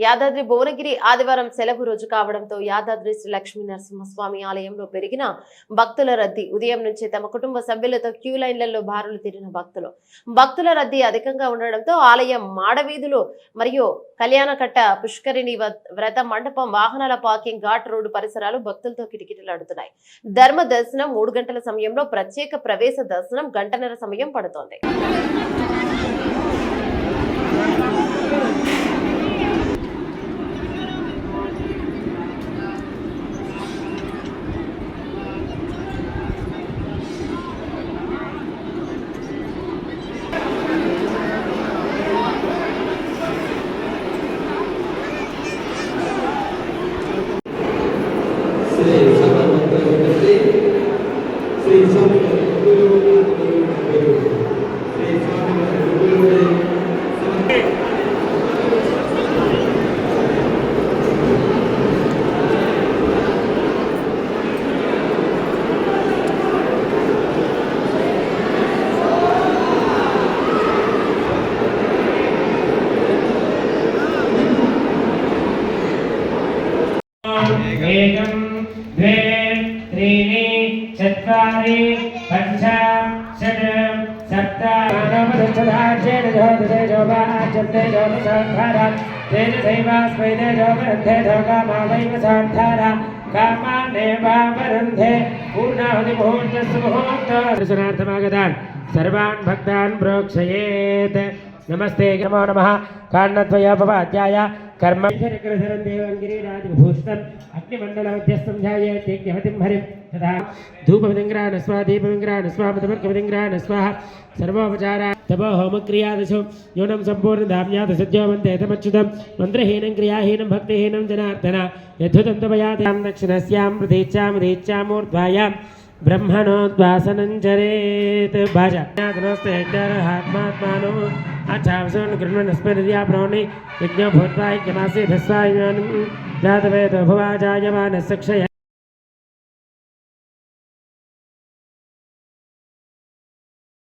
యాదాద్రి భువనగిరి ఆదివారం సెలవు రోజు కావడంతో యాదాద్రి శ్రీ లక్ష్మీ నరసింహస్వామి ఆలయంలో పెరిగిన భక్తుల రద్దీ. ఉదయం నుంచి తమ కుటుంబ సభ్యులతో క్యూ లైన్లలో బారులు తీరిన భక్తుల రద్దీ అధికంగా ఉండడంతో ఆలయం మాడవీధులు మరియు కళ్యాణకట్ట పుష్కరిణి వ్రత మండపం, వాహనాల పార్కింగ్, ఘాట్ రోడ్డు పరిసరాలు భక్తులతో కిటకిటలాడుతున్నాయి. ధర్మ దర్శనం 3 గంటల సమయంలో ప్రత్యేక ప్రవేశ దర్శనం గంటన్నర సమయం పడుతోంది. एकं द्वे त्रीणि चत्वारि पञ्च षट् सप्त तेन सैवास्मै कामावैवसान्धारा कामानेवावरुन्धे पूर्णाहुतिमुहूर्तस्य मुहूर्तदर्शनार्थमागतान् सर्वान् भक्तान् प्रोक्षयेत्। नमस्ते नमो नमः। काण्डद्वयोपवाद्याय कर्म देवगिरिराजभूषितम् अग्निमण्डलमध्यस्थं ध्यायेत्यज्ञवतिं हरिं तथा धूपविदङ्ग्रान् स्वाहा दीपविङ्ग्रान् स्वाहा मधुमर्कविदङ्ग्रान् स्वाहा सर्वोपचारा तपो होमक्रियादशो न्यूनं सम्पूर्णधाम्यात् सज्जोवन्ते तमच्युतं मन्त्रहीनं क्रियाहीनं भक्तिहीनं जनार्दन यद्धुतं तपयातां दक्षिणस्यां प्रतीच्चामूर्ध्वायां ब्रह्मणोद्वासनं चरेत् भाषा नमस्ते आत्मात्मानो आचावसोन् कृण्वन्नस्मृत्या प्रोणि यज्ञो भूत्वा यज्ञमासे भस्वायमानं जातवेदो भुवा जायमानः सक्षय